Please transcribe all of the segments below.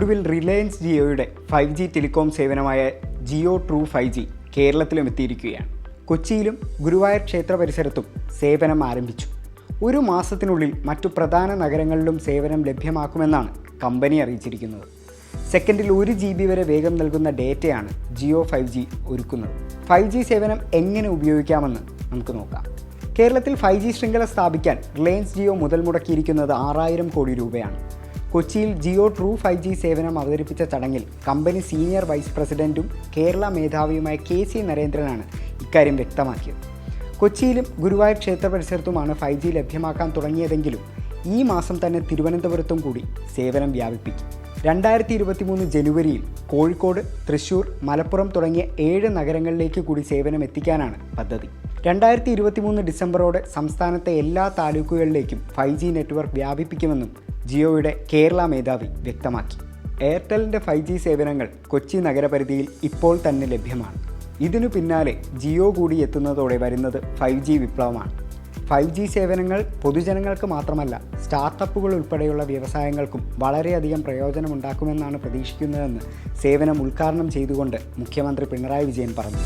ഒടുവിൽ റിലയൻസ് ജിയോയുടെ 5G telecom സേവനമായ ജിയോ ട്രൂ 5G കേരളത്തിലും എത്തിയിരിക്കുകയാണ്. കൊച്ചിയിലും ഗുരുവായൂർ ക്ഷേത്ര പരിസരത്തും സേവനം ആരംഭിച്ചു. ഒരു മാസത്തിനുള്ളിൽ മറ്റു പ്രധാന നഗരങ്ങളിലും സേവനം ലഭ്യമാക്കുമെന്നാണ് കമ്പനി അറിയിച്ചിരിക്കുന്നത്. സെക്കൻഡിൽ 1 GB വരെ വേഗം നൽകുന്ന ഡേറ്റയാണ് ജിയോ 5G ഒരുക്കുന്നത്. 5G സേവനം എങ്ങനെ ഉപയോഗിക്കാമെന്ന് നമുക്ക് നോക്കാം. കേരളത്തിൽ 5G ശൃംഖല സ്ഥാപിക്കാൻ റിലയൻസ് ജിയോ മുതൽ മുടക്കിയിരിക്കുന്നത് 6000 കോടി രൂപയാണ്. കൊച്ചിയിൽ ജിയോ ട്രൂ 5G സേവനം അവതരിപ്പിച്ച ചടങ്ങിൽ കമ്പനി സീനിയർ വൈസ് പ്രസിഡന്റും കേരള മേധാവിയുമായ KC നരേന്ദ്രനാണ് ഇക്കാര്യം വ്യക്തമാക്കിയത്. കൊച്ചിയിലും ഗുരുവായൂർ ക്ഷേത്ര പരിസരത്തുമാണ് 5G ലഭ്യമാക്കാൻ തുടങ്ങിയതെങ്കിലും ഈ മാസം തന്നെ തിരുവനന്തപുരത്തും കൂടി സേവനം വ്യാപിപ്പിക്കും. 2023 ജനുവരിയിൽ കോഴിക്കോട്, തൃശ്ശൂർ, മലപ്പുറം തുടങ്ങിയ 7 നഗരങ്ങളിലേക്ക് കൂടി സേവനം എത്തിക്കാനാണ് പദ്ധതി. 2023 ഡിസംബറോടെ സംസ്ഥാനത്തെ എല്ലാ താലൂക്കുകളിലേക്കും 5G നെറ്റ്വർക്ക് വ്യാപിപ്പിക്കുമെന്നും ജിയോയുടെ കേരള മേധാവി വ്യക്തമാക്കി. എയർടെലിൻ്റെ 5G സേവനങ്ങൾ കൊച്ചി നഗരപരിധിയിൽ ഇപ്പോൾ തന്നെ ലഭ്യമാണ്. ഇതിനു പിന്നാലെ ജിയോ കൂടി എത്തുന്നതോടെ വരുന്നത് 5G വിപ്ലവമാണ്. 5G സേവനങ്ങൾ പൊതുജനങ്ങൾക്ക് മാത്രമല്ല സ്റ്റാർട്ടപ്പുകൾ ഉൾപ്പെടെയുള്ള വ്യവസായങ്ങൾക്കും വളരെയധികം പ്രയോജനമുണ്ടാക്കുമെന്നാണ് പ്രതീക്ഷിക്കുന്നതെന്ന് സേവനം ഉദ്ഘാടനം ചെയ്തുകൊണ്ട് മുഖ്യമന്ത്രി പിണറായി വിജയൻ പറഞ്ഞു.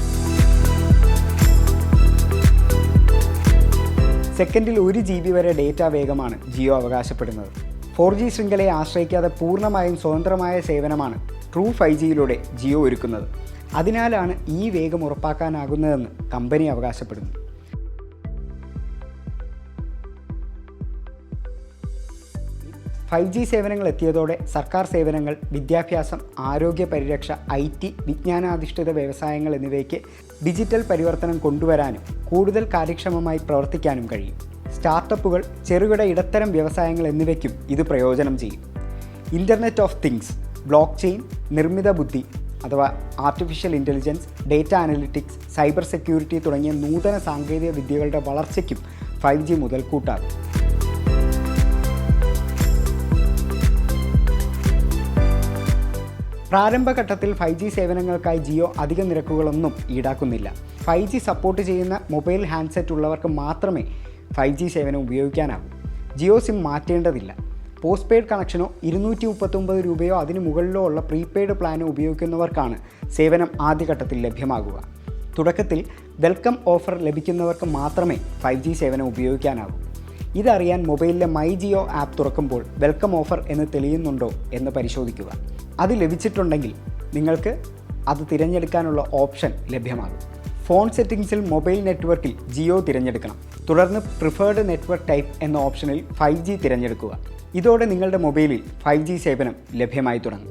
സെക്കൻഡിൽ 1 GB വരെ ഡേറ്റ വേഗമാണ് ജിയോ അവകാശപ്പെടുന്നത്. 4G ശൃംഖലയെ ആശ്രയിക്കാതെ പൂർണ്ണമായും സ്വതന്ത്രമായ സേവനമാണ് ട്രൂ 5Gയിലൂടെ ജിയോ ഒരുക്കുന്നത്. അതിനാലാണ് ഈ വേഗം ഉറപ്പാക്കാനാകുന്നതെന്ന് കമ്പനി അവകാശപ്പെടുന്നു. ഫൈവ് സേവനങ്ങൾ എത്തിയതോടെ സർക്കാർ സേവനങ്ങൾ, വിദ്യാഭ്യാസം, ആരോഗ്യ പരിരക്ഷ, IT, വിജ്ഞാനാധിഷ്ഠിത വ്യവസായങ്ങൾ എന്നിവയ്ക്ക് ഡിജിറ്റൽ പരിവർത്തനം കൊണ്ടുവരാനും കൂടുതൽ കാര്യക്ഷമമായി പ്രവർത്തിക്കാനും കഴിയും. സ്റ്റാർട്ടപ്പുകൾ, ചെറുകിട ഇടത്തരം വ്യവസായങ്ങൾ എന്നിവയ്ക്കും ഇത് പ്രയോജനം ചെയ്യും. Internet of things, block chain, നിർമ്മിത ബുദ്ധി അഥവാ artificial intelligence, data analytics, cyber security തുടങ്ങിയ നൂതന സാങ്കേതിക വിദ്യകളുടെ വളർച്ചയ്ക്കും 5G മുതൽക്കൂട്ടാകും. പ്രാരംഭഘട്ടത്തിൽ 5G സേവനങ്ങൾക്കായി ജിയോ അധിക നിരക്കുകളൊന്നും ഈടാക്കുന്നില്ല. 5G സപ്പോർട്ട് ചെയ്യുന്ന മൊബൈൽ ഹാൻഡ്സെറ്റ് ഉള്ളവർക്ക് മാത്രമേ 5G സേവനം ഉപയോഗിക്കാനാകൂ. ജിയോ സിം മാറ്റേണ്ടതില്ല. പോസ്റ്റ് പെയ്ഡ് കണക്ഷനോ 239 രൂപയോ അതിനു മുകളിലോ ഉള്ള പ്രീപെയ്ഡ് പ്ലാനോ ഉപയോഗിക്കുന്നവർക്കാണ് സേവനം ആദ്യഘട്ടത്തിൽ ലഭ്യമാകുക. തുടക്കത്തിൽ വെൽക്കം ഓഫർ ലഭിക്കുന്നവർക്ക് മാത്രമേ 5G സേവനം ഉപയോഗിക്കാനാകൂ. ഇതറിയാൻ മൊബൈലിലെ മൈ ജിയോ ആപ്പ് തുറക്കുമ്പോൾ വെൽക്കം ഓഫർ എന്ന് തെളിയുന്നുണ്ടോ എന്ന് പരിശോധിക്കുക. അത് ലഭിച്ചിട്ടുണ്ടെങ്കിൽ നിങ്ങൾക്ക് അത് തിരഞ്ഞെടുക്കാനുള്ള ഓപ്ഷൻ ലഭ്യമാകും. ഫോൺ സെറ്റിംഗ്സിൽ മൊബൈൽ നെറ്റ്വർക്കിൽ ജിയോ തിരഞ്ഞെടുക്കണം. തുടർന്ന് പ്രിഫേർഡ് നെറ്റ്വർക്ക് ടൈപ്പ് എന്ന ഓപ്ഷനിൽ 5G തിരഞ്ഞെടുക്കുക. ഇതോടെ നിങ്ങളുടെ മൊബൈലിൽ 5G സേവനം ലഭ്യമായി തുടങ്ങും.